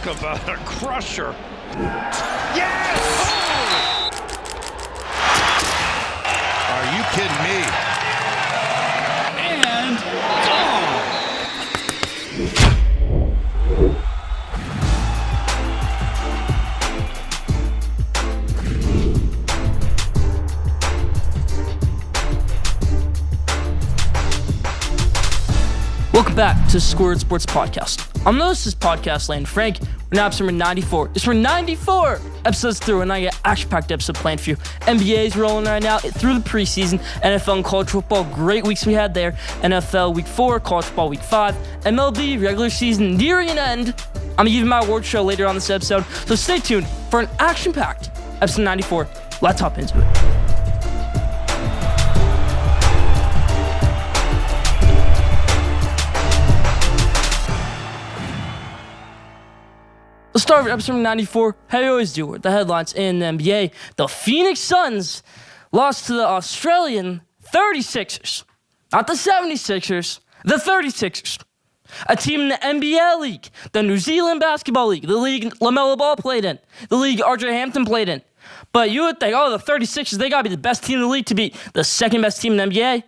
Talk about a crusher. Yes! Oh! Are you kidding me? And gone! Welcome back to Schoolyard Sports Podcast. I'm the host of this podcast, Lane Frank. We're now episode number 94. It's for 94 episodes through, and I got action-packed episode planned for you. NBA is rolling right now through the preseason. NFL and college football, great weeks we had there. NFL week 4, college football week 5. MLB regular season nearing an end. I'm going to give you my award show later on this episode, so stay tuned for an action-packed episode 94. Let's hop into it. Let's start with episode 94. How you always do with the headlines in the NBA. The Phoenix Suns lost to the Australian 36ers. Not the 76ers, the 36ers. A team in the NBA League, the New Zealand Basketball League, the league LaMelo Ball played in, the league RJ Hampton played in. But you would think, the 36ers, they got to be the best team in the league to beat the second best team in the NBA.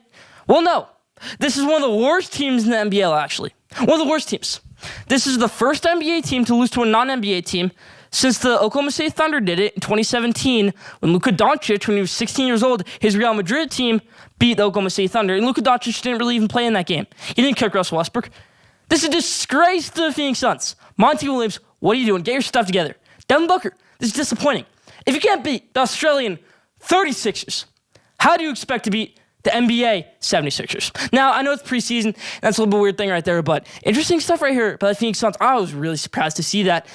Well, no. This is one of the worst teams in the NBL, actually. One of the worst teams. This is the first NBA team to lose to a non-NBA team since the Oklahoma City Thunder did it in 2017 when Luka Doncic, when he was 16 years old, his Real Madrid team beat the Oklahoma City Thunder. And Luka Doncic didn't really even play in that game. He didn't kick Russell Westbrook. This is a disgrace to the Phoenix Suns. Monty Williams, what are you doing? Get your stuff together. Devin Booker, this is disappointing. If you can't beat the Australian 36ers, how do you expect to beat the NBA 76ers? Now, I know it's preseason. That's a little bit weird thing right there, but interesting stuff right here by the Phoenix Suns. I was really surprised to see that.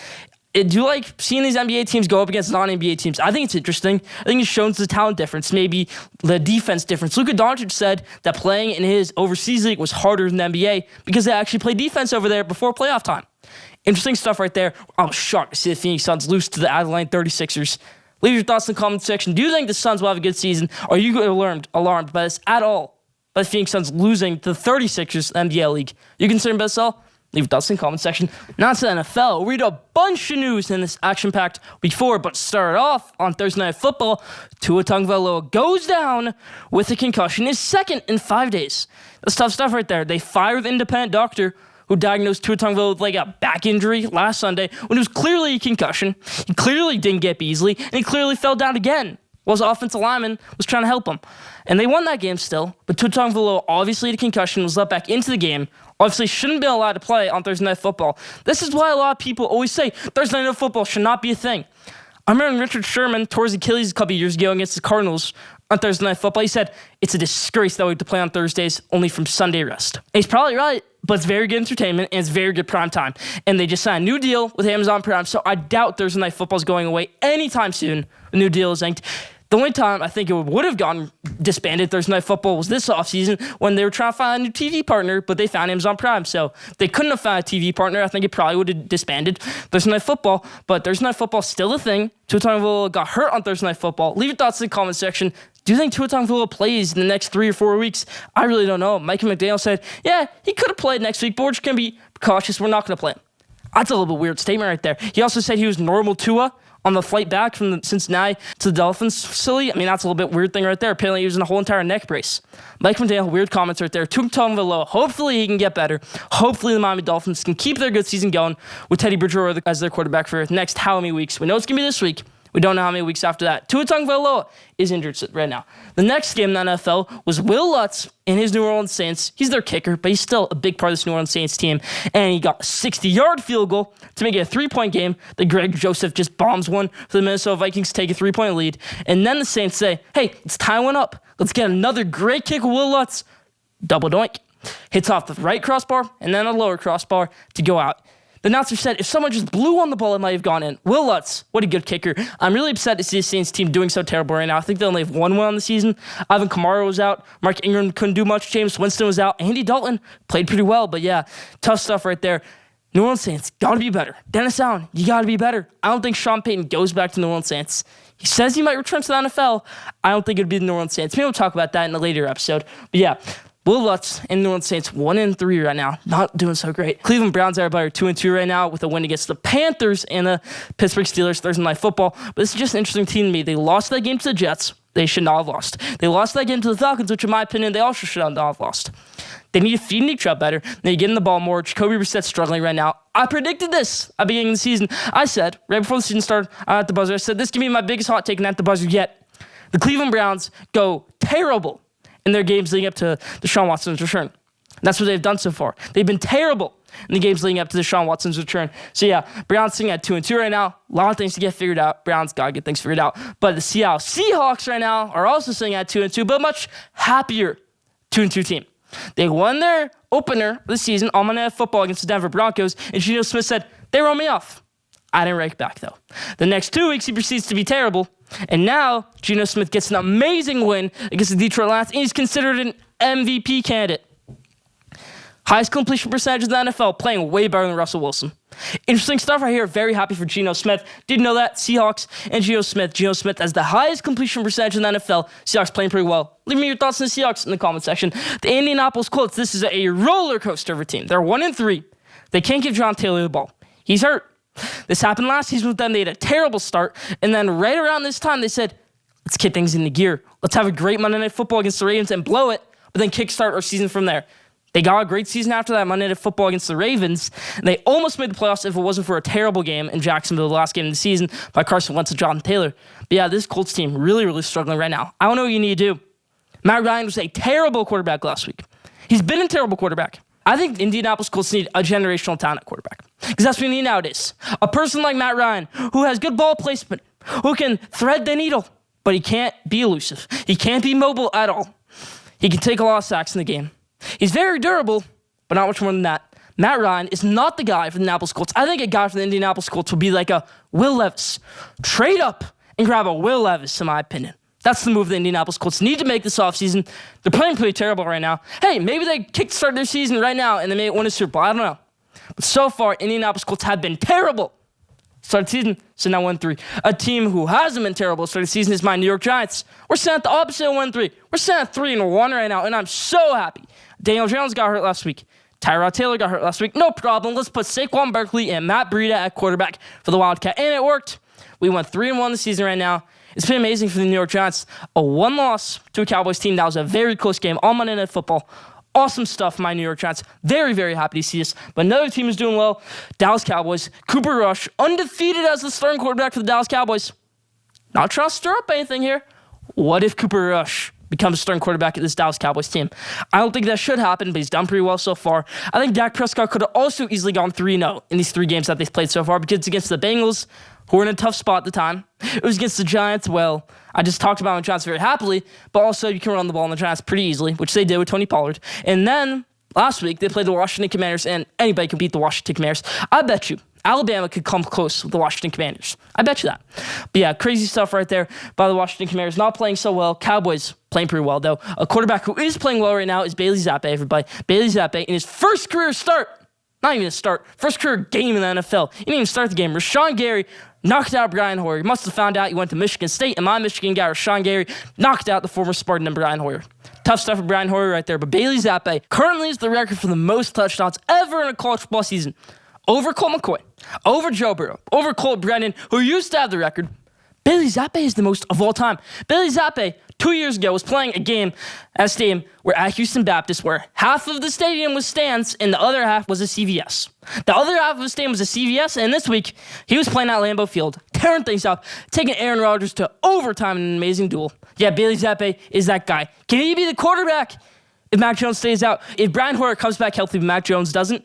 Do you like seeing these NBA teams go up against non-NBA teams? I think it's interesting. I think it shows the talent difference, maybe the defense difference. Luka Doncic said that playing in his overseas league was harder than the NBA because they actually play defense over there before playoff time. Interesting stuff right there. I was shocked to see the Phoenix Suns lose to the Adelaide 36ers. Leave your thoughts in the comment section. Do you think the Suns will have a good season? Are you alarmed by this at all? By the Phoenix Suns losing to the 36ers NBL League? You concerned about this all? Leave your thoughts in the comment section. Now to the NFL. We'll read a bunch of news in this action-packed week 4, but start off on Thursday Night Football. Tua Tagovailoa goes down with a concussion. His second in 5 days. That's tough stuff right there. They fired the independent doctor who diagnosed Tua Tagovailoa with a back injury last Sunday when it was clearly a concussion. He clearly didn't get Beasley, and he clearly fell down again while his offensive lineman was trying to help him. And they won that game still, but Tua Tagovailoa obviously had a concussion, was let back into the game, obviously shouldn't be allowed to play on Thursday Night Football. This is why a lot of people always say Thursday Night Football should not be a thing. I remember Richard Sherman tore his Achilles a couple years ago against the Cardinals on Thursday Night Football. He said, it's a disgrace that we have to play on Thursdays only from Sunday rest. And he's probably right, but it's very good entertainment and it's very good prime time. And they just signed a new deal with Amazon Prime, so I doubt Thursday Night Football is going away anytime soon. The new deal is inked. The only time I think it would have gotten disbanded Thursday Night Football was this offseason when they were trying to find a new TV partner, but they found Amazon Prime. So they couldn't have found a TV partner. I think it probably would have disbanded Thursday Night Football, but Thursday Night Football is still a thing. Tua Tagovailoa got hurt on Thursday Night Football. Leave your thoughts in the comment section. Do you think Tua Tagovailoa plays in the next 3 or 4 weeks? I really don't know. Mike McDaniel said, yeah, he could have played next week, but we're just going to be cautious. We're not going to play him. That's a little bit weird statement right there. He also said he was normal Tua on the flight back from Cincinnati to the Dolphins facility. I mean, that's a little bit weird thing right there. Apparently, he was in a whole entire neck brace. Mike McDaniel, weird comments right there. Tua Tagovailoa, hopefully he can get better. Hopefully the Miami Dolphins can keep their good season going with Teddy Bridgewater as their quarterback for the next how many weeks. We know it's going to be this week. We don't know how many weeks after that. Tua Tagovailoa is injured right now. The next game in the NFL was Will Lutz and his New Orleans Saints. He's their kicker, but he's still a big part of this New Orleans Saints team. And he got a 60-yard field goal to make it a 3-point game. The Greg Joseph just bombs one for the Minnesota Vikings to take a 3-point lead. And then the Saints say, hey, let's tie one up. Let's get another great kick with Will Lutz. Double doink. Hits off the right crossbar and then a lower crossbar to go out. The announcer said if someone just blew on the ball, it might have gone in. Will Lutz, what a good kicker. I'm really upset to see the Saints team doing so terrible right now. I think they only have one win on the season. Ivan Kamara was out. Mark Ingram couldn't do much. James Winston was out. Andy Dalton played pretty well, but yeah, tough stuff right there. New Orleans Saints, got to be better. Dennis Allen, you got to be better. I don't think Sean Payton goes back to New Orleans Saints. He says he might return to the NFL. I don't think it would be the New Orleans Saints. Maybe we'll talk about that in a later episode. But yeah, Will Lutz and New Orleans Saints 1-3 right now. Not doing so great. Cleveland Browns, everybody, are 2-2 right now with a win against the Panthers and the Pittsburgh Steelers Thursday Night Football. But this is just an interesting team to me. They lost that game to the Jets. They should not have lost. They lost that game to the Falcons, which in my opinion, they also should not have lost. They need to feed Nick Chubb better. They need to get in the ball more. Jacoby Brissett's struggling right now. I predicted this at the beginning of the season. I said, right before the season started, at the buzzer, I said, this can be my biggest hot take at the buzzer yet. The Cleveland Browns go terrible in their games leading up to Deshaun Watson's return. That's what they've done so far. They've been terrible in the games leading up to Deshaun Watson's return. So yeah, Browns sitting at 2-2 right now. A lot of things to get figured out. Browns got to get things figured out. But the Seattle Seahawks right now are also sitting at 2-2, but much happier 2-2 team. They won their opener of the season on Monday Night Football against the Denver Broncos, and Geno Smith said, they wrote me off. I didn't write back, though. The next 2 weeks, he proceeds to be terrible, and now Geno Smith gets an amazing win against the Detroit Lions, and he's considered an MVP candidate. Highest completion percentage in the NFL, playing way better than Russell Wilson. Interesting stuff right here. Very happy for Geno Smith. Didn't know that. Seahawks and Geno Smith. Geno Smith has the highest completion percentage in the NFL. Seahawks playing pretty well. Leave me your thoughts on the Seahawks in the comment section. The Indianapolis Colts, this is a roller coaster of a team. They're 1-3. They can't give John Taylor the ball. He's hurt. This happened last season with them. They had a terrible start. And then right around this time, they said, let's kick things into gear. Let's have a great Monday Night Football against the Ravens and blow it, but then kickstart our season from there. They got a great season after that Monday Night Football against the Ravens. And they almost made the playoffs if it wasn't for a terrible game in Jacksonville, the last game of the season, by Carson Wentz and Jonathan Taylor. But yeah, this Colts team really, really struggling right now. I don't know what you need to do. Matt Ryan was a terrible quarterback last week. He's been a terrible quarterback. I think the Indianapolis Colts need a generational talent at quarterback. Because that's what we need nowadays. A person like Matt Ryan, who has good ball placement, who can thread the needle, but he can't be elusive. He can't be mobile at all. He can take a lot of sacks in the game. He's very durable, but not much more than that. Matt Ryan is not the guy for the Indianapolis Colts. I think a guy for the Indianapolis Colts would be like a Will Levis. Trade up and grab a Will Levis, in my opinion. That's the move the Indianapolis Colts need to make this offseason. They're playing pretty terrible right now. Hey, maybe they kickstart their season right now and they may win a Super Bowl. I don't know. But so far, Indianapolis Colts have been terrible. Started season, so now 1-3. A team who hasn't been terrible started season is my New York Giants. We're sitting at the opposite of 1-3. We're sitting at 3-1 right now, and I'm so happy. Daniel Jones got hurt last week. Tyrod Taylor got hurt last week. No problem. Let's put Saquon Barkley and Matt Breida at quarterback for the Wildcat. And it worked. We went 3-1 this season right now. It's been amazing for the New York Giants. A 1 loss to a Cowboys team. That was a very close game on Monday Night Football. Awesome stuff, my New York Giants. Very, very happy to see this. But another team is doing well. Dallas Cowboys. Cooper Rush, undefeated as the starting quarterback for the Dallas Cowboys. Not trying to stir up anything here. What if Cooper Rush becomes starting quarterback at this Dallas Cowboys team? I don't think that should happen, but he's done pretty well so far. I think Dak Prescott could have also easily gone 3-0 in these 3 games that they've played so far, because it's against the Bengals, who were in a tough spot at the time. It was against the Giants. Well, I just talked about the Giants very happily, but also you can run the ball on the Giants pretty easily, which they did with Tony Pollard. And then last week, they played the Washington Commanders, and anybody can beat the Washington Commanders. I bet you Alabama could come close with the Washington Commanders. I bet you that. But yeah, crazy stuff right there by the Washington Commanders. Not playing so well. Cowboys playing pretty well, though. A quarterback who is playing well right now is Bailey Zappi, everybody. Bailey Zappi, in his first career start, not even a start, first career game in the NFL. He didn't even start the game. Rashawn Gary knocked out Brian Hoyer. He must have found out he went to Michigan State, and my Michigan guy, Rashawn Gary, knocked out the former Spartan and Brian Hoyer. Tough stuff for Brian Hoyer right there. But Bailey Zappi currently is the record for the most touchdowns ever in a college football season. Over Colt McCoy, over Joe Burrow, over Colt Brennan, who used to have the record. Bailey Zappi is the most of all time. Bailey Zappi, 2 years ago, was playing a game at a stadium at Houston Baptist, where half of the stadium was stands and the other half was a CVS. The other half of the stadium was a CVS, and this week, he was playing at Lambeau Field, tearing things up, taking Aaron Rodgers to overtime in an amazing duel. Yeah, Bailey Zappi is that guy. Can he be the quarterback if Mac Jones stays out? If Brian Hoyer comes back healthy but Mac Jones doesn't,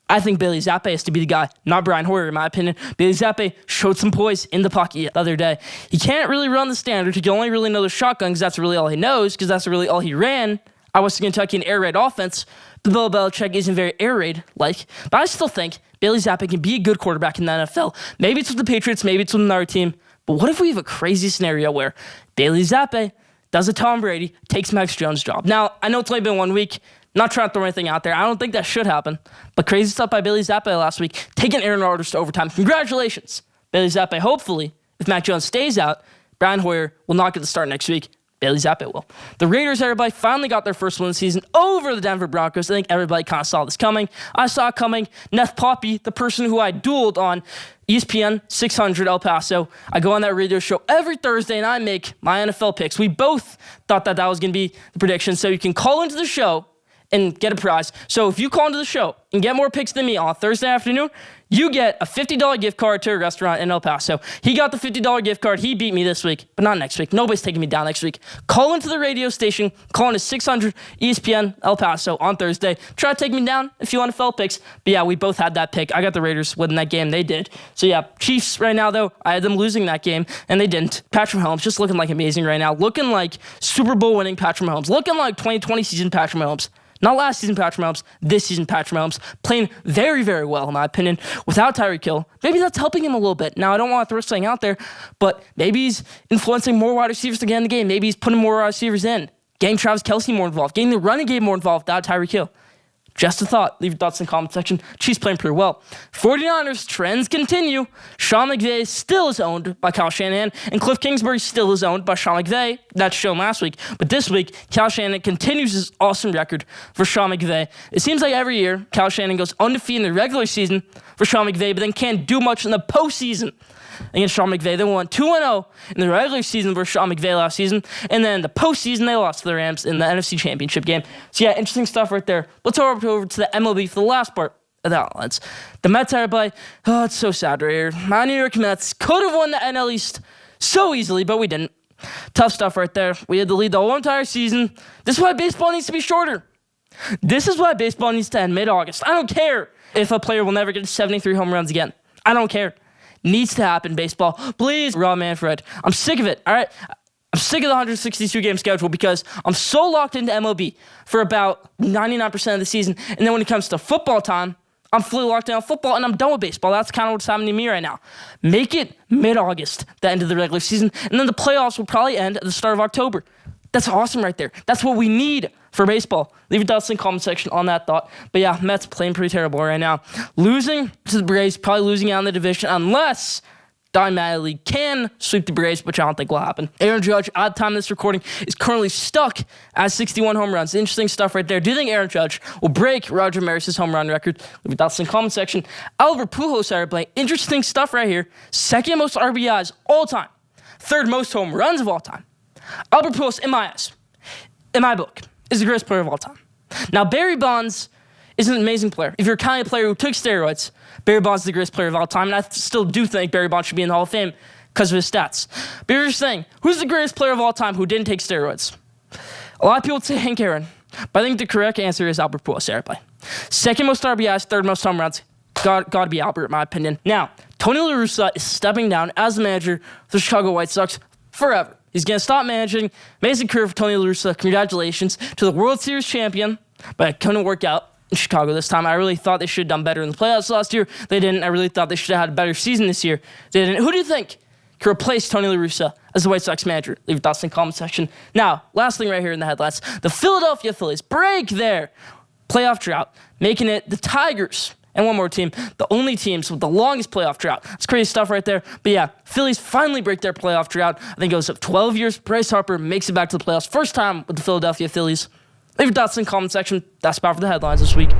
I think Bailey Zappi has to be the guy, not Brian Hoyer, in my opinion. Bailey Zappi showed some poise in the pocket the other day. He can't really run the standard. He can only really know the shotgun because that's really all he knows, because that's really all he ran. I was Kentucky an air raid offense. The Bill Belichick isn't very air raid-like, but I still think Bailey Zappi can be a good quarterback in the NFL. Maybe it's with the Patriots, maybe it's with another team, but what if we have a crazy scenario where Bailey Zappi does a Tom Brady, takes Max Jones' job? Now, I know it's only been 1 week. Not trying to throw anything out there. I don't think that should happen. But crazy stuff by Bailey Zappi last week, taking Aaron Rodgers to overtime. Congratulations, Bailey Zappi. Hopefully, if Mac Jones stays out, Brian Hoyer will not get the start next week. Bailey Zappi will. The Raiders, everybody, finally got their first win of the season over the Denver Broncos. I think everybody kind of saw this coming. I saw it coming. Neff Poppy, the person who I dueled on ESPN 600 El Paso. I go on that radio show every Thursday, and I make my NFL picks. We both thought that was going to be the prediction, so you can call into the show and get a prize. So if you call into the show and get more picks than me on Thursday afternoon, you get a $50 gift card to a restaurant in El Paso. He got the $50 gift card. He beat me this week, but not next week. Nobody's taking me down next week. Call into the radio station. Call into 600 ESPN El Paso on Thursday. Try to take me down if you want NFL picks. But yeah, we both had that pick. I got the Raiders winning that game. They did. So yeah, Chiefs right now, though, I had them losing that game, and they didn't. Patrick Mahomes just looking like amazing right now. Looking like Super Bowl winning Patrick Mahomes. Looking like 2020 season Patrick Mahomes. Not last season Patrick Mahomes, this season Patrick Mahomes, playing very, very well, in my opinion, without Tyreek Hill. Maybe that's helping him a little bit. Now, I don't want to throw something out there, but maybe he's influencing more wide receivers to get in the game. Maybe he's putting more wide receivers in, getting Travis Kelce more involved, getting the running game more involved without Tyreek Hill. Just a thought. Leave your thoughts in the comment section. Chiefs playing pretty well. 49ers trends continue. Sean McVay still is owned by Kyle Shanahan, and Cliff Kingsbury still is owned by Sean McVay. That's shown last week. But this week, Kyle Shanahan continues his awesome record for Sean McVay. It seems like every year, Kyle Shanahan goes undefeated in the regular season for Sean McVay, but then can't do much in the postseason against Sean McVay. They won 2-0 in the regular season versus Sean McVay last season, and then the postseason they lost to the Rams in the NFC Championship game. So yeah, interesting stuff right there. Let's go over to the MLB for the last part of the outlets. The Mets, everybody, oh, it's so sad right here. My New York Mets could have won the NL East so easily, but we didn't. Tough stuff right there. We had to lead the whole entire season. This is why baseball needs to be shorter. This is why baseball needs to end mid-August. I don't care if a player will never get 73 home runs again. I don't care. Needs to happen, baseball. Please, Rob Manfred. I'm sick of it, all right? I'm sick of the 162-game schedule because I'm so locked into MLB for about 99% of the season. And then when it comes to football time, I'm fully locked in on football, and I'm done with baseball. That's kind of what's happening to me right now. Make it mid-August, the end of the regular season, and then the playoffs will probably end at the start of October. That's awesome right there. That's what we need for baseball. Leave your thoughts in the comment section on that thought. But yeah, Mets playing pretty terrible right now. Losing to the Braves, probably losing out in the division unless Don Mattingly can sweep the Braves, which I don't think will happen. Aaron Judge, at the time of this recording, is currently stuck at 61 home runs. Interesting stuff right there. Do you think Aaron Judge will break Roger Maris's home run record? Leave your thoughts in the comment section. Albert Pujols started playing. Interesting stuff right here. Second most RBIs all time. Third most home runs of all time. Albert Pujols, in my eyes, in my book, is the greatest player of all time. Now, Barry Bonds is an amazing player. If you're counting a player who took steroids, Barry Bonds is the greatest player of all time, and I still do think Barry Bonds should be in the Hall of Fame because of his stats. But you're just saying, who's the greatest player of all time who didn't take steroids? A lot of people would say Hank Aaron, but I think the correct answer is Albert Pujols, everybody. Second most RBIs, third most home runs. Got to be Albert, in my opinion. Now, Tony La Russa is stepping down as the manager for the Chicago White Sox forever. He's going to stop managing. Amazing career for Tony La Russa. Congratulations to the World Series champion, but it couldn't work out in Chicago this time. I really thought they should have done better in the playoffs last year. They didn't. I really thought they should have had a better season this year. They didn't. Who do you think can replace Tony La Russa as the White Sox manager? Leave your thoughts in the comment section. Now, last thing right here in the headlines. The Philadelphia Phillies break their playoff drought, making it the Tigers and one more team, the only teams with the longest playoff drought. That's crazy stuff right there. But yeah, Phillies finally break their playoff drought. I think it goes up 12 years. Bryce Harper makes it back to the playoffs. First time with the Philadelphia Phillies. Leave your thoughts in the comment section. That's about for the headlines this week.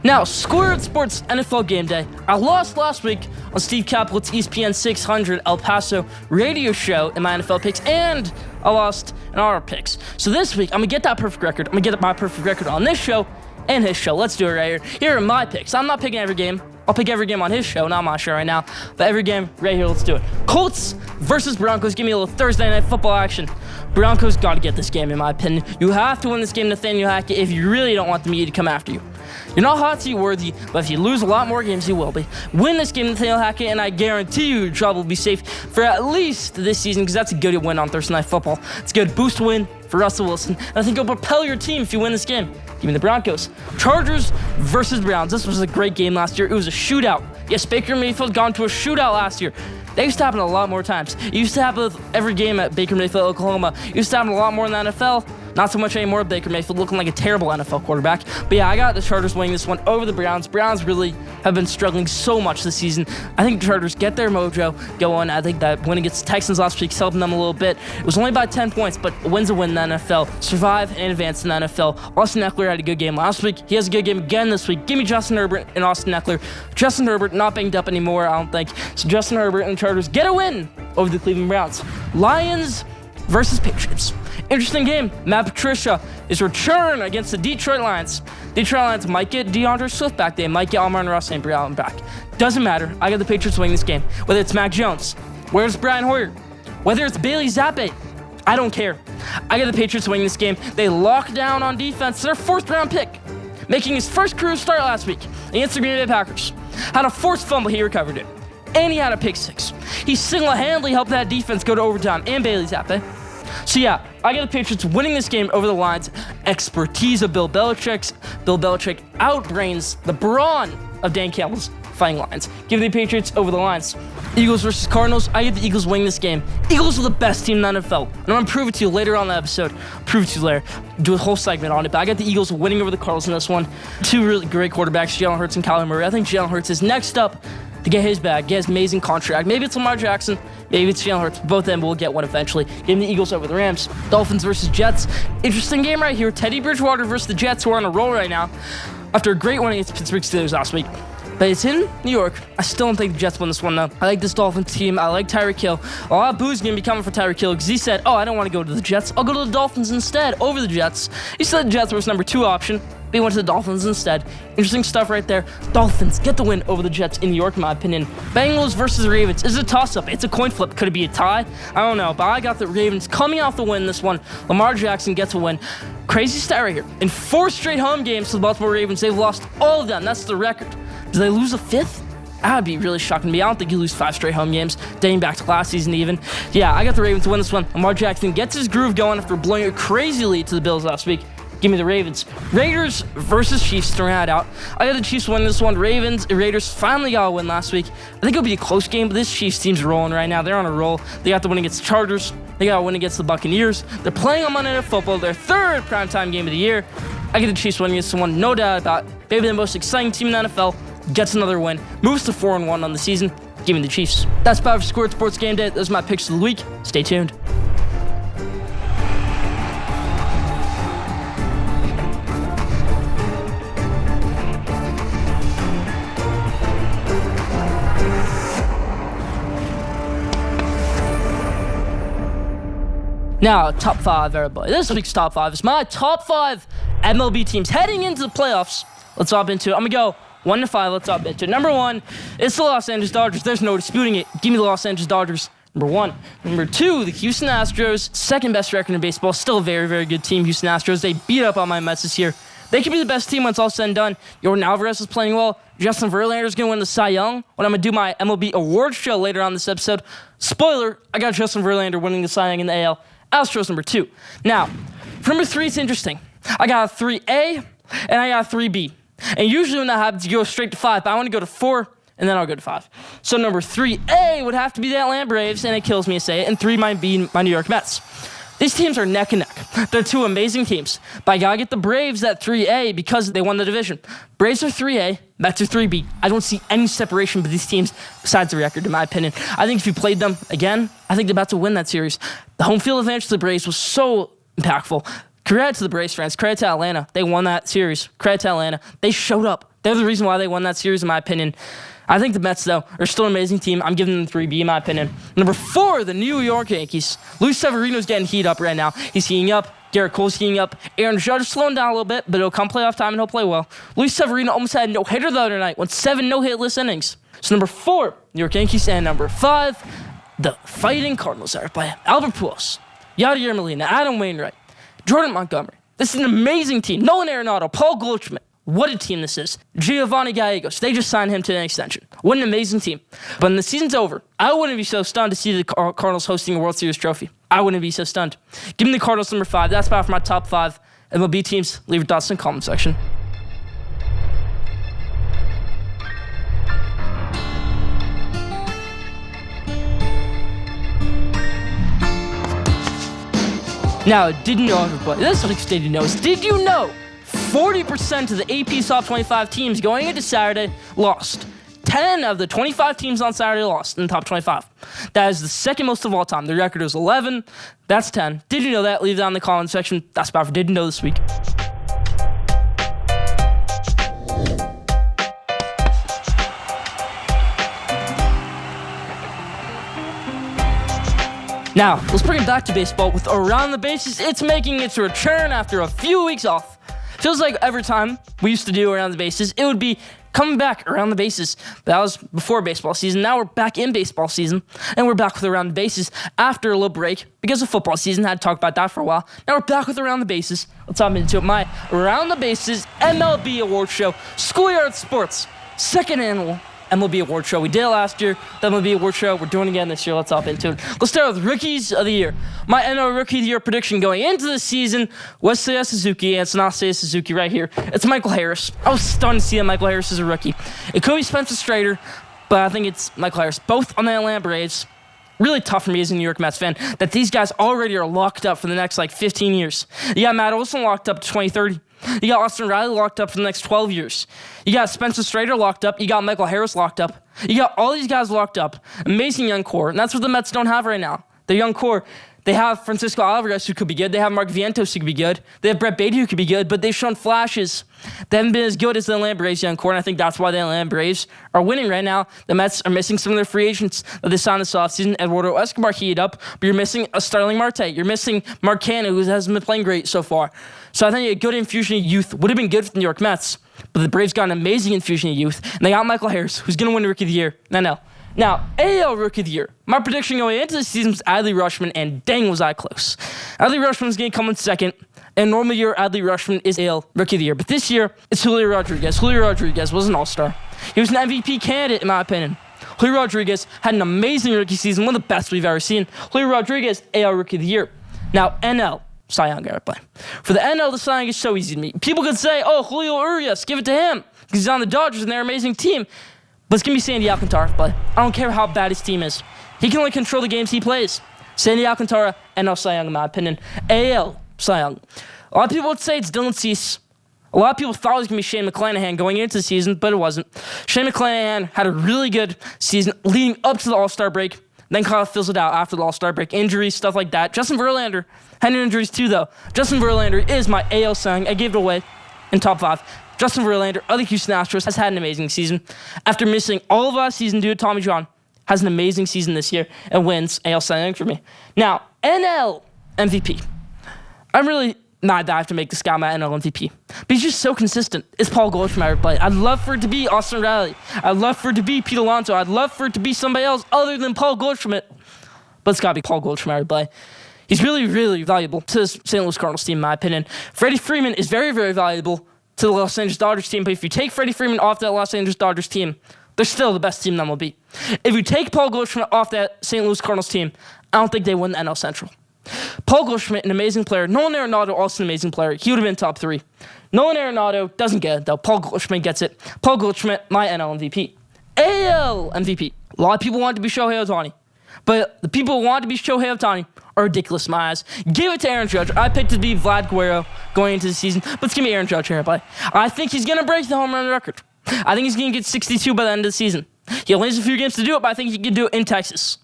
Now, Schoolyard Sports NFL Game Day. I lost last week on Steve Kaplett's ESPN 600 El Paso radio show in my NFL picks, and I lost in our picks. So this week, I'm going to get that perfect record. I'm going to get my perfect record on this show and his show. Let's do it right here. Here are my picks. I'm not picking every game. I'll pick every game on his show, not my show right now. But every game right here, let's do it. Colts versus Broncos. Give me a little Thursday night football action. Broncos got to get this game, in my opinion. You have to win this game, Nathaniel Hackett, if you really don't want the media to come after you. You're not hot seat worthy, but if you lose a lot more games, you will be. Win this game, Nathaniel Hackett, and I guarantee you your job will be safe for at least this season, because that's a good win on Thursday Night Football. It's a good boost win for Russell Wilson, and I think it'll propel your team if you win this game. Give me the Broncos. Chargers versus Browns. This was a great game last year. It was a shootout. Yes, Baker Mayfield got into a shootout last year. That used to happen a lot more times. It used to happen with every game at Baker Mayfield, Oklahoma. It used to happen a lot more in the NFL. Not so much anymore. Baker Mayfield looking like a terrible NFL quarterback. But yeah, I got the Chargers winning this one over the Browns. Browns really have been struggling so much this season. I think the Chargers get their mojo going. I think that win against the Texans last week helped them a little bit. It was only by 10 points, but a win's a win in the NFL. Survive and advance in the NFL. Austin Eckler had a good game last week. He has a good game again this week. Give me Justin Herbert and Austin Eckler. Justin Herbert not banged up anymore, I don't think. So Justin Herbert and the Chargers get a win over the Cleveland Browns. Lions versus Patriots. Interesting game. Matt Patricia is return against the Detroit Lions. Detroit Lions might get DeAndre Swift back. They might get Amon-Ra St. Brown back. Doesn't matter. I got the Patriots winning this game. Whether it's Mac Jones, whether it's Brian Hoyer, whether it's Bailey Zappi, I don't care. I got the Patriots winning this game. They locked down on defense their 4th round pick, making his first career start last week against the Green Bay Packers. Had a forced fumble, he recovered it. And he had a pick 6. He single-handedly helped that defense go to overtime, and Bailey Zappi. So yeah, I got the Patriots winning this game over the Lions. Expertise of Bill Belichick. Bill Belichick outbrains the brawn of Dan Campbell's Fighting Lions. Give the Patriots over the Lions. Eagles versus Cardinals. I get the Eagles winning this game. Eagles are the best team in the NFL. And I'm going to prove it to you later on in the episode. Prove it to you later. Do a whole segment on it. But I got the Eagles winning over the Cardinals in this one. 2 really great quarterbacks, Jalen Hurts and Kyler Murray. I think Jalen Hurts is next up to get his bag, get his amazing contract. Maybe it's Lamar Jackson. Maybe it's Jalen Hurts. Both of them will get one eventually. Give me the Eagles over the Rams. Dolphins versus Jets. Interesting game right here. Teddy Bridgewater versus the Jets, who are on a roll right now after a great win against the Pittsburgh Steelers last week. But it's in New York. I still don't think the Jets win this one, though. I like this Dolphins team. I like Tyreek Hill. A lot of boo's going to be coming for Tyreek Hill because he said, I don't want to go to the Jets. I'll go to the Dolphins instead over the Jets. He said the Jets were his number 2 option. But he went to the Dolphins instead. Interesting stuff right there. Dolphins get the win over the Jets in New York, in my opinion. Bengals versus Ravens. It's a toss-up. It's a coin flip. Could it be a tie? I don't know. But I got the Ravens coming off the win this one. Lamar Jackson gets a win. Crazy stat right here. In 4 straight home games to the Baltimore Ravens, they've lost all of them. That's the record. Do they lose a 5th? That would be really shocking to me. I don't think you lose 5 straight home games, dating back to last season even. Yeah, I got the Ravens to win this one. Lamar Jackson gets his groove going after blowing a crazy lead to the Bills last week. Give me the Ravens. Raiders versus Chiefs to round out. I got the Chiefs winning this one. Raiders finally got a win last week. I think it'll be a close game, but this Chiefs team's rolling right now. They're on a roll. They got the win against the Chargers. They got a win against the Buccaneers. They're playing on Monday Night Football, their 3rd primetime game of the year. I get the Chiefs winning this one, no doubt about it. Maybe the most exciting team in the NFL. Gets another win. Moves to 4-1 on the season. Give me the Chiefs. That's about for Schoolyard Sports Game Day. Those are my picks of the week. Stay tuned. Now, top 5, everybody. This week's top 5 is my top 5 MLB teams heading into the playoffs. Let's hop into it. I'm going to go 1 to 5. Let's hop into it. Number 1, it's the Los Angeles Dodgers. There's no disputing it. Give me the Los Angeles Dodgers. Number 1. Number 2, the Houston Astros. 2nd best record in baseball. Still a very, very good team, Houston Astros. They beat up on my Mets this year. They could be the best team when it's all said and done. Yordan Alvarez is playing well. Justin Verlander is going to win the Cy Young when I'm going to do my MLB awards show later on this episode. Spoiler, I got Justin Verlander winning the Cy Young in the AL. Astros number 2. Now, for number 3, it's interesting. I got a 3A and I got a 3B. And usually when that happens, you go straight to 5. But I want to go to 4, and then I'll go to 5. So number 3A would have to be the Atlanta Braves, and it kills me to say it. And 3 might be my New York Mets. These teams are neck and neck. They're 2 amazing teams. But I got to get the Braves at 3A because they won the division. Braves are 3A, Mets are 3B. I don't see any separation with these teams besides the record, in my opinion. I think if you played them again, I think they're about to win that series. The home field advantage to the Braves was so impactful. Credit to the Braves fans. Credit to Atlanta. They won that series. Credit to Atlanta. They showed up. They're the reason why they won that series, in my opinion. I think the Mets, though, are still an amazing team. I'm giving them 3B, in my opinion. Number 4, the New York Yankees. Luis Severino's getting heat up right now. He's heating up. Garrett Cole's heating up. Aaron Judge is slowing down a little bit, but it'll come playoff time and he'll play well. Luis Severino almost had a no-hitter the other night. Went 7 no-hitless innings. So number 4, New York Yankees. And number 5, the Fighting Cardinals are by Albert Pujols, Yadier Molina, Adam Wainwright, Jordan Montgomery. This is an amazing team. Nolan Arenado, Paul Goldschmidt. What a team this is. Giovanni Gallegos. They just signed him to an extension. What an amazing team. But when the season's over, I wouldn't be so stunned to see the Cardinals hosting a World Series trophy. I wouldn't be so stunned. Give me the Cardinals number 5. That's about for my top 5 MLB teams. Leave your thoughts in the comment section. Now, did you know, everybody, this is did you know, did you know 40% of the AP Top 25 teams going into Saturday lost? 10 of the 25 teams on Saturday lost in the top 25. That is the second most of all time. The record is 11. That's 10. Did you know that? Leave that in the comment section. That's about for Did You Know this week. Now, let's bring it back to baseball with Around the Bases. It's making its return after a few weeks off. Feels like every time we used to do Around the Bases, it would be coming back around the bases. That was before baseball season. Now we're back in baseball season, and we're back with Around the Bases after a little break because of football season. Had to talk about that for a while. Now we're back with Around the Bases. Let's hop into it. My Around the Bases MLB Award Show, Schoolyard Sports, second annual MLB Award Show. We did it last year, the MLB Award Show. We're doing it again this year. Let's hop into it. Let's start with Rookies of the Year. My NL Rookie of the Year prediction going into the season was Seiya Suzuki, and it's not Seiya Suzuki right here. It's Michael Harris. I was stunned to see that Michael Harris is a rookie. It could be Spencer Strider, but I think it's Michael Harris. Both on the Atlanta Braves. Really tough for me as a New York Mets fan that these guys already are locked up for the next 15 years. You got Matt Olson locked up to 2030. You got Austin Riley locked up for the next 12 years. You got Spencer Strider locked up. You got Michael Harris locked up. You got all these guys locked up. Amazing young core. And that's what the Mets don't have right now. Their young core. They have Francisco Alvarez, who could be good. They have Mark Vientos, who could be good. They have Brett Baty, who could be good. But they've shown flashes. They haven't been as good as the Atlanta Braves young core, and I think that's why the Atlanta Braves are winning right now. The Mets are missing some of their free agents that they signed this offseason. Eduardo Escobar heated up, but you're missing a Starling Marte. You're missing Mark Canha, who hasn't been playing great so far. So I think a good infusion of youth would have been good for the New York Mets, but the Braves got an amazing infusion of youth, and they got Michael Harris, who's going to win Rookie of the Year. Now, AL Rookie of the Year. My prediction going into the season was Adley Rutschman, and dang was I close. Adley Rutschman's going to come in second, and normal year, Adley Rutschman is AL Rookie of the Year. But this year, it's Julio Rodriguez. Julio Rodriguez was an all-star. He was an MVP candidate, in my opinion. Julio Rodriguez had an amazing rookie season, one of the best we've ever seen. Julio Rodriguez, AL Rookie of the Year. Now, NL. Cy Young guy play. For the NL, the Cy Young is so easy to me. People could say, oh, Julio Urias, give it to him, because he's on the Dodgers, and they're an amazing team. But it's going to be Sandy Alcantara, but I don't care how bad his team is. He can only control the games he plays. Sandy Alcantara, NL Cy Young, in my opinion. AL Cy Young. A lot of people would say it's Dylan Cease. A lot of people thought it was going to be Shane McClanahan going into the season, but it wasn't. Shane McClanahan had a really good season leading up to the All-Star break. Then kind of fills it out after the All-Star break. Injuries, stuff like that. Justin Verlander had injuries too, though. Justin Verlander is my AL Cy Young. I gave it away in top 5. Justin Verlander, of the Houston Astros, has had an amazing season. After missing all of last season due to Tommy John, has an amazing season this year and wins AL Cy Young for me. Now, NL MVP. I'm really mad that I have to make this guy my NL MVP. But he's just so consistent. It's Paul Goldschmidt I would play. I'd love for it to be Austin Riley. I'd love for it to be Pete Alonso. I'd love for it to be somebody else other than Paul Goldschmidt. But it's got to be Paul Goldschmidt I would play. He's really, really valuable to the St. Louis Cardinals team, in my opinion. Freddie Freeman is very, very valuable to the Los Angeles Dodgers team, but if you take Freddie Freeman off that Los Angeles Dodgers team, they're still the best team in MLB. If you take Paul Goldschmidt off that St. Louis Cardinals team, I don't think they win the NL Central. Paul Goldschmidt, an amazing player. Nolan Arenado, also an amazing player. He would have been top 3. Nolan Arenado doesn't get it, though. Paul Goldschmidt gets it. Paul Goldschmidt, my NL MVP. AL MVP. A lot of people want it to be Shohei Ohtani, but the people who want it to be Shohei Ohtani are ridiculous in my eyes. Give it to Aaron Judge. I picked it to be Vlad Guerrero going into the season, but it's going to be Aaron Judge here, buddy. I think he's going to break the home run record. I think he's going to get 62 by the end of the season. He only has a few games to do it, but I think he can do it in Texas.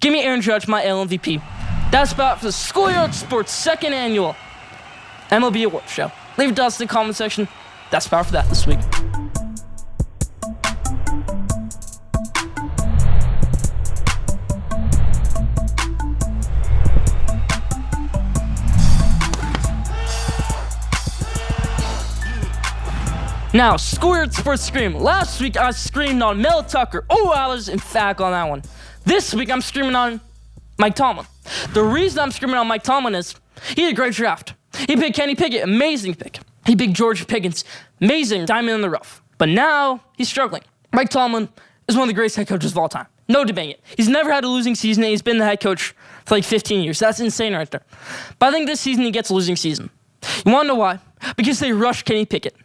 Give me Aaron Judge, my AL MVP. That's about for the Schoolyard Sports second annual MLB Award Show. Leave it to us in the comment section. That's about for that this week. Now, Schoolyard Sports Scream. Last week, I screamed on Mel Tucker. Oh, I was emphatic on that one. This week, I'm screaming on Mike Tomlin. The reason I'm screaming on Mike Tomlin is he had a great draft. He picked Kenny Pickett, amazing pick. He picked George Pickens, amazing, diamond in the rough. But now, he's struggling. Mike Tomlin is one of the greatest head coaches of all time. No debating it. He's never had a losing season, and he's been the head coach for 15 years. That's insane right there. But I think this season, he gets a losing season. You want to know why? Because they rushed Kenny Pickett.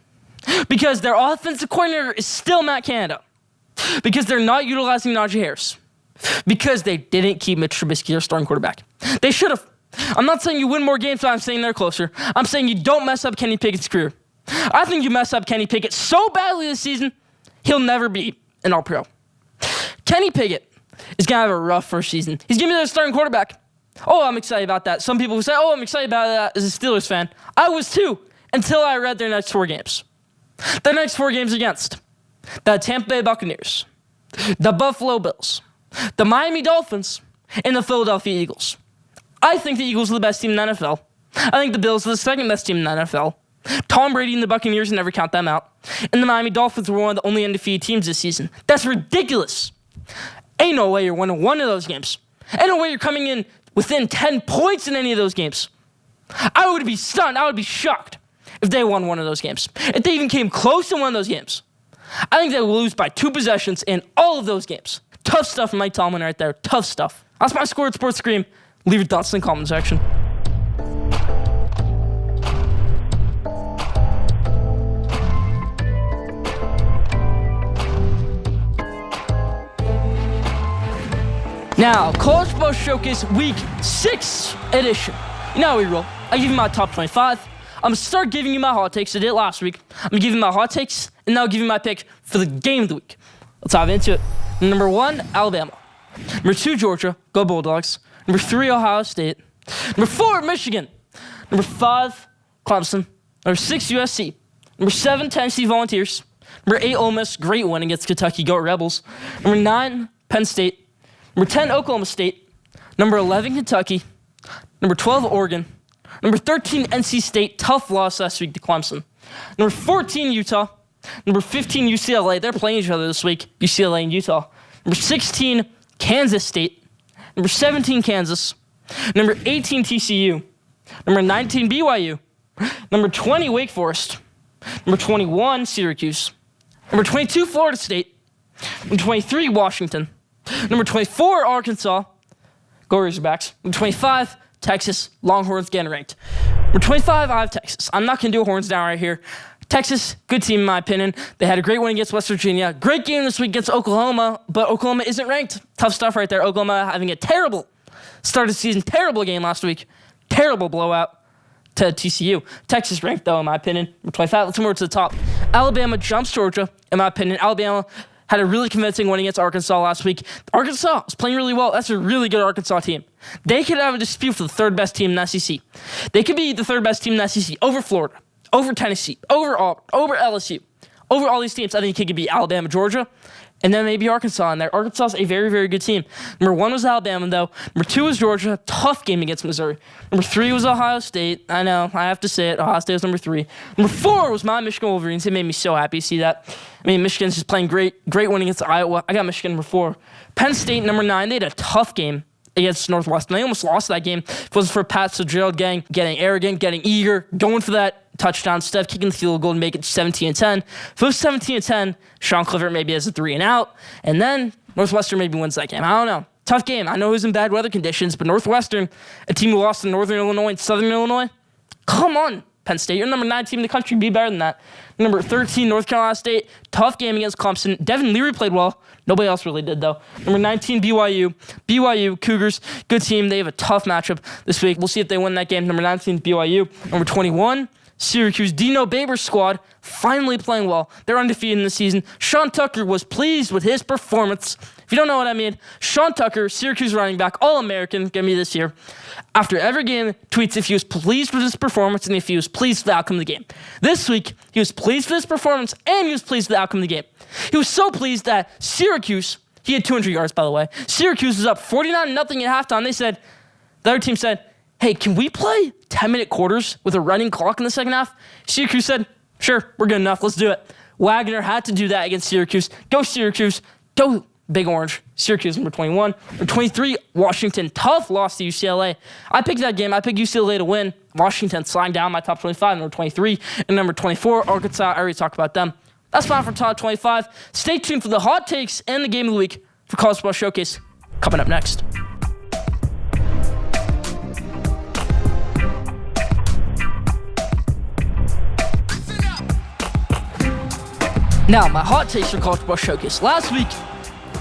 Because their offensive coordinator is still Matt Canada. Because they're not utilizing Najee Harris. Because they didn't keep Mitch Trubisky their starting quarterback. They should have. I'm not saying you win more games, but I'm saying they're closer. I'm saying you don't mess up Kenny Pickett's career. I think you mess up Kenny Pickett so badly this season, he'll never be an All-Pro. Kenny Pickett is going to have a rough first season. He's going to be their starting quarterback. Oh, I'm excited about that. Some people will say, oh, I'm excited about that as a Steelers fan. I was too, until I read their next 4 games. Their next 4 games against the Tampa Bay Buccaneers, the Buffalo Bills, the Miami Dolphins, and the Philadelphia Eagles. I think the Eagles are the best team in the NFL. I think the Bills are the second best team in the NFL. Tom Brady and the Buccaneers never count them out. And the Miami Dolphins were one of the only undefeated teams this season. That's ridiculous. Ain't no way you're winning one of those games. Ain't no way you're coming in within 10 points in any of those games. I would be stunned. I would be shocked if they won one of those games. If they even came close to one of those games. I think they will lose by 2 possessions in all of those games. Tough stuff from Mike Tomlin right there. Tough stuff. That's my Schoolyard Sports Scream. Leave your thoughts in the comment section. Now, College Football Showcase Week 6 edition. You know how we roll. I give you my top 25. I'm going to start giving you my hot takes. I did it last week. I'm going to give you my hot takes, and now I'll give you my pick for the game of the week. Let's dive into it. Number 1, Alabama. Number 2, Georgia. Go Bulldogs. Number 3, Ohio State. Number 4, Michigan. Number 5, Clemson. Number 6, USC. Number 7, Tennessee Volunteers. Number 8, Ole Miss. Great win against Kentucky. Go Rebels. Number 9, Penn State. Number 10, Oklahoma State. Number 11, Kentucky. Number 12, Oregon. Number 13, NC State. Tough loss last week to Clemson. Number 14, Utah. Number 15, UCLA. They're playing each other this week, UCLA and Utah. Number 16, Kansas State. Number 17, Kansas. Number 18, TCU. Number 19, BYU. Number 20, Wake Forest. Number 21, Syracuse. Number 22, Florida State. Number 23, Washington. Number 24, Arkansas. Go Razorbacks. Number 25, Texas. Longhorns getting ranked. Number 25, I have Texas. I'm not going to do a horns down right here. Texas, good team in my opinion. They had a great win against West Virginia. Great game this week against Oklahoma, but Oklahoma isn't ranked. Tough stuff right there. Oklahoma having a terrible start of the season. Terrible game last week. Terrible blowout to TCU. Texas ranked, though, in my opinion. Number 25, let's move over to the top. Alabama jumps Georgia, in my opinion. Alabama had a really convincing win against Arkansas last week. Arkansas was playing really well. That's a really good Arkansas team. They could have a dispute for the 3rd best team in the SEC. They could be the 3rd best team in the SEC over Florida, over Tennessee, over Auburn, over LSU, over all these teams. I think it could be Alabama, Georgia, and then maybe Arkansas in there. Arkansas is a very, very good team. Number 1 was Alabama, though. Number 2 was Georgia. Tough game against Missouri. Number 3 was Ohio State. I know, I have to say it. Ohio State was number 3. Number 4 was my Michigan Wolverines. It made me so happy to see that. I mean, Michigan's just playing great win against Iowa. I got Michigan number 4. Penn State, number 9. They had a tough game against Northwestern. They almost lost that game. If it wasn't for Pat Fitzgerald getting arrogant, getting eager, going for that touchdown, Steph kicking the field goal to make it 17-10. If it was 17-10, Sean Clifford maybe has a 3 and out, and then Northwestern maybe wins that game. I don't know. Tough game. I know it was in bad weather conditions, but Northwestern, a team who lost to Northern Illinois and Southern Illinois, come on, Penn State. You're number 9 team in the country. Be better than that. Number 13, North Carolina State. Tough game against Clemson. Devin Leary played well. Nobody else really did, though. Number 19, BYU. BYU, Cougars, good team. They have a tough matchup this week. We'll see if they win that game. Number 19, BYU. Number 21, Syracuse. Dino Babers' squad finally playing well. They're undefeated in the season. Sean Tucker was pleased with his performance. If you don't know what I mean, Sean Tucker, Syracuse running back, All-American, gonna be this year. After every game, tweets if he was pleased with his performance and if he was pleased with the outcome of the game. This week, he was pleased with his performance and he was pleased with the outcome of the game. He was so pleased that Syracuse, he had 200 yards, by the way. Syracuse was up 49-0 at halftime. The other team said, hey, can we play 10-minute quarters with a running clock in the second half? Syracuse said, sure, we're good enough. Let's do it. Wagner had to do that against Syracuse. Go Syracuse. Go Big Orange. Syracuse, number 21. Number 23, Washington. Tough loss to UCLA. I picked that game. I picked UCLA to win. Washington sliding down my top 25, number 23. And number 24, Arkansas. I already talked about them. That's fine for top 25. Stay tuned for the hot takes and the game of the week for College Football Showcase coming up next. Now, my hot takes for College Football Showcase. Last week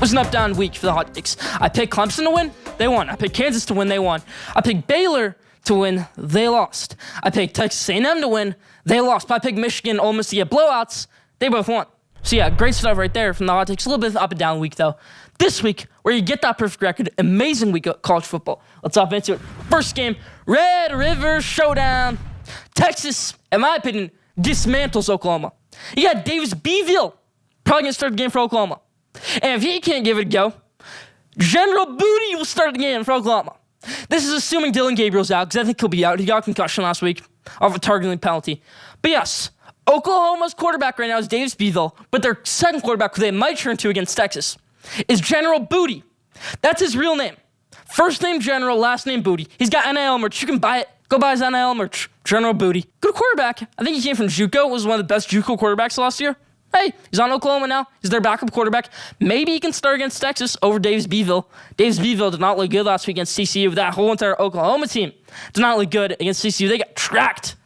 was an up-down week for the hot takes. I picked Clemson to win. They won. I picked Kansas to win. They won. I picked Baylor to win. They lost. I picked Texas A&M to win. They lost. But I picked Michigan and Ole Miss to get blowouts. They both won. So yeah, great stuff right there from the hot takes. A little bit of up and down week though. This week, where you get that perfect record, amazing week of college football. Let's hop into it. First game, Red River Showdown. Texas, in my opinion, dismantles Oklahoma. You got Davis Beville probably going to start the game for Oklahoma. And if he can't give it a go, General Booty will start the game for Oklahoma. This is assuming Dylan Gabriel's out, because I think he'll be out. He got a concussion last week off a targeting penalty. But yes, Oklahoma's quarterback right now is Davis Beville, but their second quarterback, who they might turn to against Texas, is General Booty. That's his real name. First name General, last name Booty. He's got NIL merch. You can buy it. Go buy his NIL merch. General Booty. Good quarterback. I think he came from JUCO. Was one of the best JUCO quarterbacks last year. Hey, he's on Oklahoma now. He's their backup quarterback. Maybe he can start against Texas over Davis Beville. Davis Beville did not look good last week against TCU. That whole entire Oklahoma team did not look good against TCU. They got tracked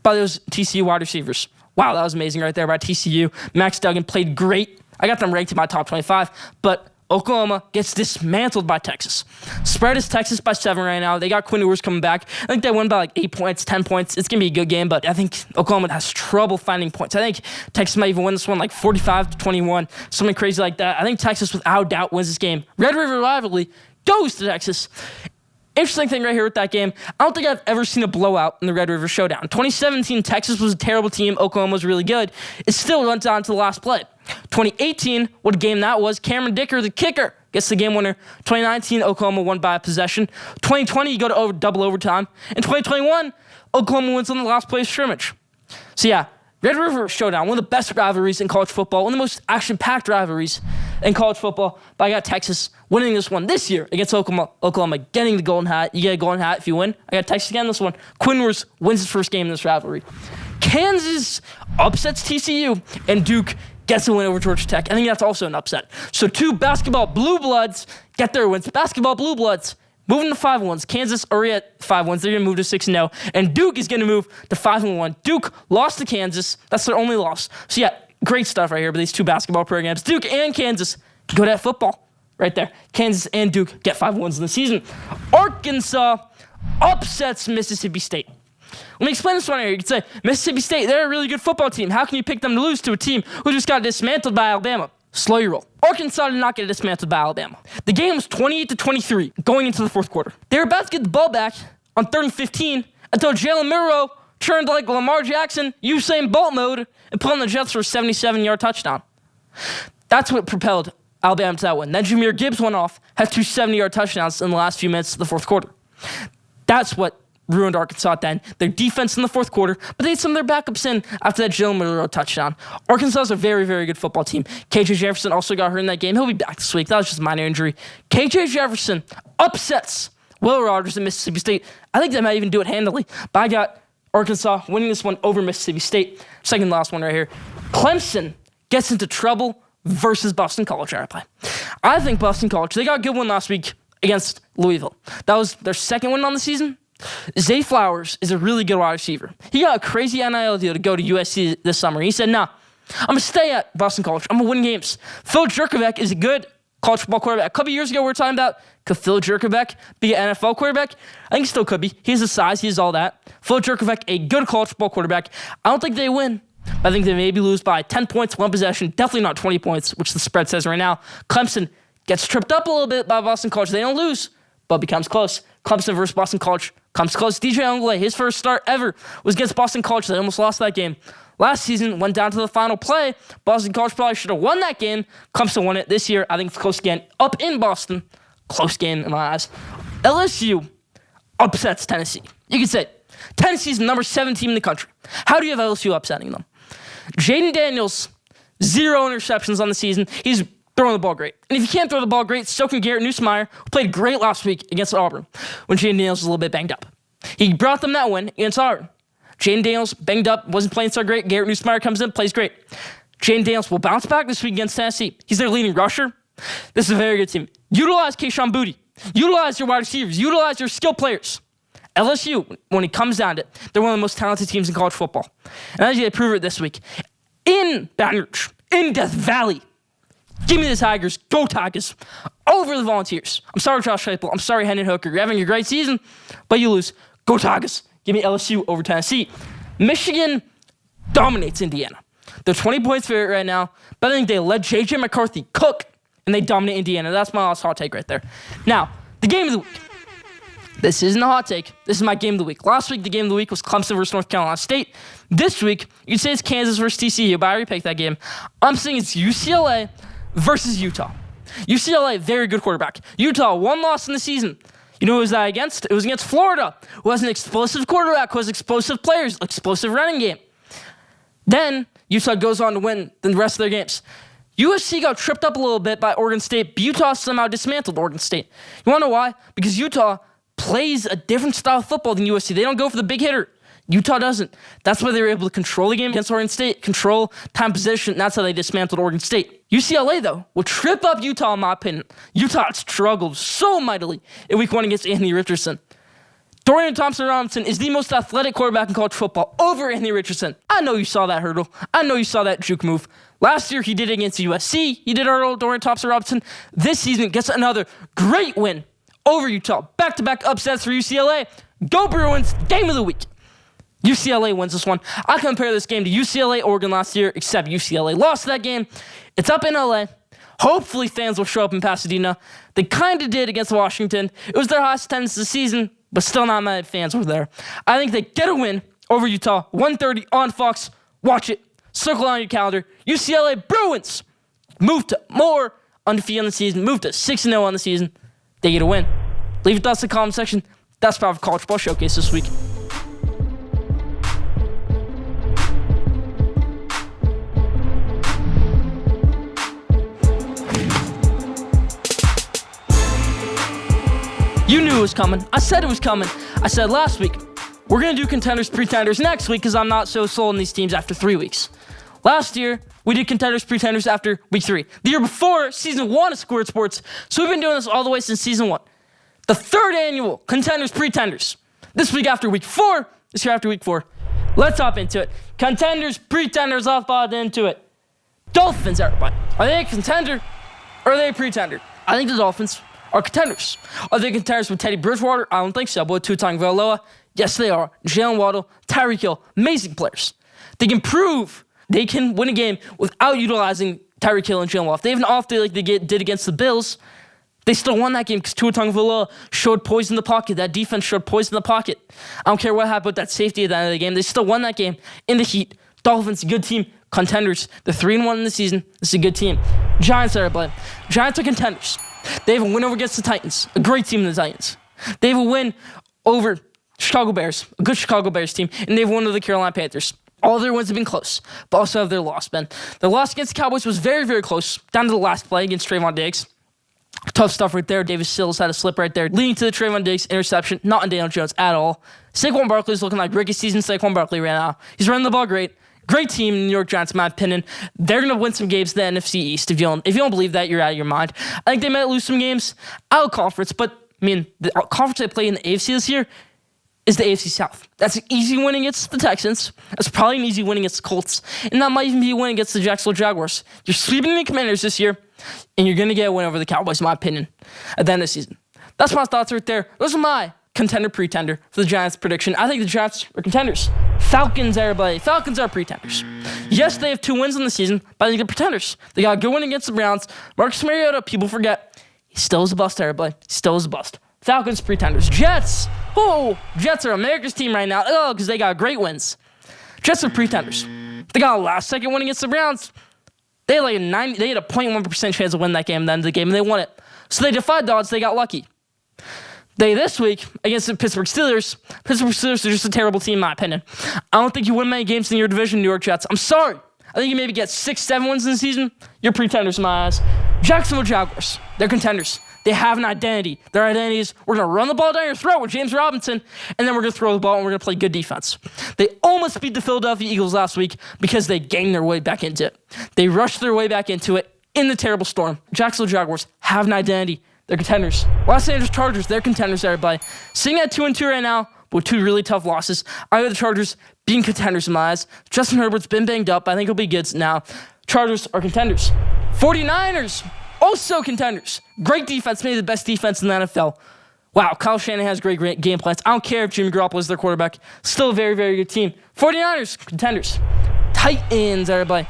by those TCU wide receivers. Wow, that was amazing right there by TCU. Max Duggan played great. I got them ranked in my top 25, but Oklahoma gets dismantled by Texas. Spread is Texas by 7 right now. They got Quinn Ewers coming back. I think they won by like 8 points, 10 points. It's going to be a good game, but I think Oklahoma has trouble finding points. I think Texas might even win this one like 45-21, something crazy like that. I think Texas without doubt wins this game. Red River rivalry goes to Texas. Interesting thing right here with that game, I don't think I've ever seen a blowout in the Red River Showdown. 2017, Texas was a terrible team. Oklahoma was really good. It still went down to the last play. 2018, what a game that was. Cameron Dicker, the kicker, gets the game winner. 2019, Oklahoma won by a possession. 2020, you go to double overtime. In 2021, Oklahoma wins on the last play of scrimmage. So yeah, Red River Showdown, one of the best rivalries in college football, one of the most action-packed rivalries in college football. But I got Texas winning this one this year against Oklahoma, getting the golden hat. You get a golden hat if you win. I got Texas again this one. Quinn Ewers wins his first game in this rivalry. Kansas upsets TCU, and Duke gets a win over Georgia Tech. I think that's also an upset. So 2 basketball blue bloods get their wins. Basketball blue bloods moving to 5-1s. Kansas already at 5-1s. They're going to move to 6-0. And Duke is going to move to 5-1. Duke lost to Kansas. That's their only loss. So yeah, great stuff right here by these 2 basketball programs. Duke and Kansas go to football right there. Kansas and Duke get 5 wins in the season. Arkansas upsets Mississippi State. Let me explain this one here. You could say, Mississippi State, they're a really good football team. How can you pick them to lose to a team who just got dismantled by Alabama? Slow your roll. Arkansas did not get dismantled by Alabama. The game was 28-23 going into the fourth quarter. They were about to get the ball back on 3rd and 15 until Jalen Milroe turned like Lamar Jackson, Usain Bolt mode, and put on the Jets for a 77-yard touchdown. That's what propelled Alabama to that win. Then Jahmyr Gibbs went off, had 2 70-yard touchdowns in the last few minutes of the fourth quarter. That's what ruined Arkansas then. Their defense in the fourth quarter, but they had some of their backups in after that Jalen Milroe touchdown. Arkansas is a very, very good football team. KJ Jefferson also got hurt in that game. He'll be back this week. That was just a minor injury. KJ Jefferson upsets Will Rogers in Mississippi State. I think they might even do it handily, but I got Arkansas winning this one over Mississippi State. Second last one right here. Clemson gets into trouble versus Boston College. I think Boston College, they got a good one last week against Louisville. That was their second win on the season. Zay Flowers is a really good wide receiver. He got a crazy NIL deal to go to USC this summer. He said, nah, I'm going to stay at Boston College. I'm going to win games. Phil Jurkovec is a good college football quarterback. A couple years ago, we were talking about, could Phil Jurkovec be an NFL quarterback? I think he still could be. He has the size. He has all that. Phil Jurkovec, a good college football quarterback. I don't think they win. I think they maybe lose by 10 points, 1 possession. Definitely not 20 points, which the spread says right now. Clemson gets tripped up a little bit by Boston College. They don't lose, but becomes close. Clemson versus Boston College comes close. DJ Ongley, his first start ever was against Boston College. They almost lost that game. Last season, went down to the final play. Boston College probably should have won that game. Clemson won it this year. I think it's close again. Up in Boston. Close game in my eyes. LSU upsets Tennessee. You can say Tennessee's the number 7 team in the country. How do you have LSU upsetting them? Jaden Daniels, 0 interceptions on the season. He's throwing the ball great. And if you can't throw the ball great, so can Garrett Nussmeier, who played great last week against Auburn when Jaden Daniels was a little bit banged up. He brought them that win against Auburn. Jaden Daniels banged up, wasn't playing so great. Garrett Nussmeier comes in, plays great. Jaden Daniels will bounce back this week against Tennessee. He's their leading rusher. This is a very good team. Utilize Keyshawn Booty. Utilize your wide receivers. Utilize your skill players. LSU, when it comes down to it, they're one of the most talented teams in college football. And I think they prove it this week. In Baton Rouge, in Death Valley, give me the Tigers. Go Tigers. Over the Volunteers. I'm sorry, Josh Heupel. I'm sorry, Hendon Hooker. You're having a great season, but you lose. Go Tigers. Give me LSU over Tennessee. Michigan dominates Indiana. They're 20 points favorite right now, but I think they let J.J. McCarthy cook, and they dominate Indiana. That's my last hot take right there. Now, the game of the week. This isn't a hot take. This is my game of the week. Last week, the game of the week was Clemson versus North Carolina State. This week, you can say it's Kansas versus TCU, but I already picked that game. I'm saying it's UCLA versus Utah. UCLA, very good quarterback. Utah, one loss in the season. You know who was that against? It was against Florida, who has an explosive quarterback, who has explosive players, explosive running game. Then, Utah goes on to win the rest of their games. USC got tripped up a little bit by Oregon State, but Utah somehow dismantled Oregon State. You want to know why? Because Utah plays a different style of football than USC. They don't go for the big hitter. Utah doesn't. That's why they were able to control the game against Oregon State, control time possession, and that's how they dismantled Oregon State. UCLA, though, will trip up Utah, in my opinion. Utah struggled so mightily in week 1 against Anthony Richardson. Dorian Thompson-Robinson is the most athletic quarterback in college football over Anthony Richardson. I know you saw that hurdle. I know you saw that juke move. Last year, he did it against USC. He did hurdle Dorian Thompson-Robinson. This season, gets another great win over Utah. Back-to-back upsets for UCLA. Go Bruins. Game of the week. UCLA wins this one. I compare this game to UCLA-Oregon last year, except UCLA lost that game. It's up in LA. Hopefully fans will show up in Pasadena. They kind of did against Washington. It was their highest attendance this season, but still not mad fans were there. I think they get a win over Utah. 1:30 on Fox. Watch it. Circle it on your calendar. UCLA Bruins move to more undefeated on the season. Move to 6-0 on the season. They get a win. Leave your thoughts in the comment section. That's Top5 College Football Showcase this week. You knew it was coming. I said it was coming. I said last week, we're going to do contenders, pretenders next week because I'm not so sold on these teams after 3 weeks. Last year, we did contenders, pretenders after week 3. The year before, season 1 of Schoolyard Sports. So we've been doing this all the way since season 1. The 3rd annual contenders, pretenders. This week after week 4, this year after week 4. Let's hop into it. Contenders, pretenders, let's hop into it. Dolphins, everybody. Are they a contender or are they a pretender? I think the Dolphins are contenders. Are they contenders with Teddy Bridgewater? I don't think so. But with Tua Tagovailoa, yes, they are. Jalen Waddle, Tyreek Hill, amazing players. They can prove they can win a game without utilizing Tyreek Hill and Jalen Waddle. If they have an off day like they did against the Bills, they still won that game because Tua Tagovailoa showed poise in the pocket. That defense showed poise in the pocket. I don't care what happened with that safety at the end of the game. They still won that game in the heat. Dolphins, good team. Contenders. They're 3-1 in the season. This is a good team. Giants, everybody. Giants are contenders. They have a win over against the Titans. A great team in the Titans. They have a win over Chicago Bears. A good Chicago Bears team. And they have won over the Carolina Panthers. All their wins have been close, but also have their loss been. Their loss against the Cowboys was very, very close, down to the last play against Trayvon Diggs. Tough stuff right there. Davis Sills had a slip right there, leading to the Trayvon Diggs interception. Not on Daniel Jones at all. Saquon Barkley is looking like rookie season Saquon Barkley right now. He's running the ball great. Great team, New York Giants, in my opinion. They're going to win some games in the NFC East. If you don't believe that, you're out of your mind. I think they might lose some games out of conference, but, I mean, the conference they play in the AFC this year is the AFC South. That's an easy win against the Texans. That's probably an easy win against the Colts. And that might even be a win against the Jacksonville Jaguars. You're sweeping the Commanders this year, and you're going to get a win over the Cowboys, in my opinion, at the end of the season. That's my thoughts right there. Those are my contender, pretender for the Giants prediction. I think the Giants are contenders. Falcons, everybody. Falcons are pretenders. Yes, they have 2 wins in the season, but I think they're pretenders. They got a good win against the Browns. Marcus Mariota, people forget. He still is a bust, everybody. He still is a bust. Falcons, pretenders. Jets. Oh, Jets are America's team right now. Oh, because they got great wins. Jets are pretenders. They got a last-second win against the Browns. They had a 0.1% chance of winning that game at the end of the game, and they won it. So they defied the odds. They got lucky. This week, against the Pittsburgh Steelers are just a terrible team, in my opinion. I don't think you win many games in your division, New York Jets. I'm sorry. I think you maybe get 6-7 wins in the season. You're pretenders in my eyes. Jacksonville Jaguars. They're contenders. They have an identity. Their identity is we're going to run the ball down your throat with James Robinson, and then we're going to throw the ball, and we're going to play good defense. They almost beat the Philadelphia Eagles last week because they ganged their way back into it. They rushed their way back into it in the terrible storm. Jacksonville Jaguars have an identity. They're contenders. Los Angeles Chargers, they're contenders, everybody. Sitting at 2-2 right now, but with 2 really tough losses. I have the Chargers being contenders in my eyes. Justin Herbert's been banged up. I think he'll be good now. Chargers are contenders. 49ers, also contenders. Great defense, maybe the best defense in the NFL. Wow, Kyle Shanahan has great game plans. I don't care if Jimmy Garoppolo is their quarterback. Still a very, very good team. 49ers, contenders. Titans, everybody.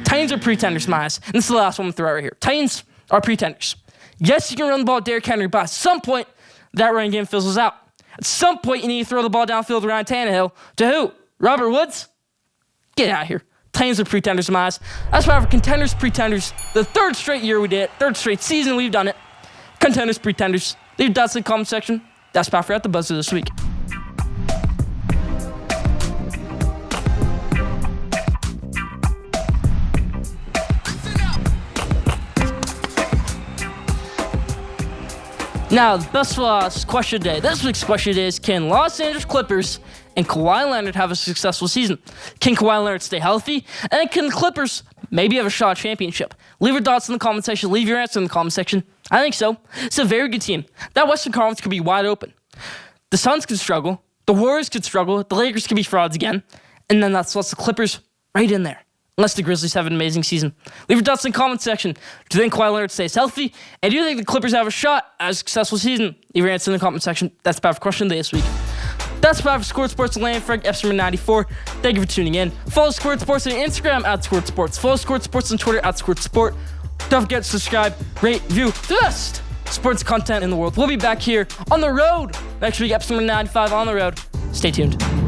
Titans are pretenders, my eyes. And this is the last one I'm going to throw right here. Titans are pretenders. Yes, you can run the ball at Derrick Henry, but at some point, that running game fizzles out. At some point, you need to throw the ball downfield to Ryan Tannehill. To who? Robert Woods? Get out of here. Titans are pretenders, my eyes. That's why for contenders, pretenders. The third straight year we did it. Third straight season we've done it. Contenders, pretenders. Leave your thoughts in the comment section. That's about for At the Buzzer this week. Now, the best question today. This week's question today is, can Los Angeles Clippers and Kawhi Leonard have a successful season? Can Kawhi Leonard stay healthy? And can the Clippers maybe have a shot at championship? Leave your thoughts in the comment section. Leave your answer in the comment section. I think so. It's a very good team. That Western Conference could be wide open. The Suns could struggle. The Warriors could struggle. The Lakers could be frauds again. And then that's what's the Clippers right in there. Unless the Grizzlies have an amazing season. Leave your thoughts in the comment section. Do you think Kawhi Leonard stays healthy? And do you think the Clippers have a shot at a successful season? Leave your answer in the comment section. That's about for question day this week. That's about for Schoolyard Sports and Land Frank, episode 94. Thank you for tuning in. Follow Schoolyard Sports on Instagram at Schoolyard Sports. Follow Schoolyard Sports on Twitter at Schoolyard Sport. Don't forget to subscribe, rate, view the best sports content in the world. We'll be back here on the road next week, episode 95 on the road. Stay tuned.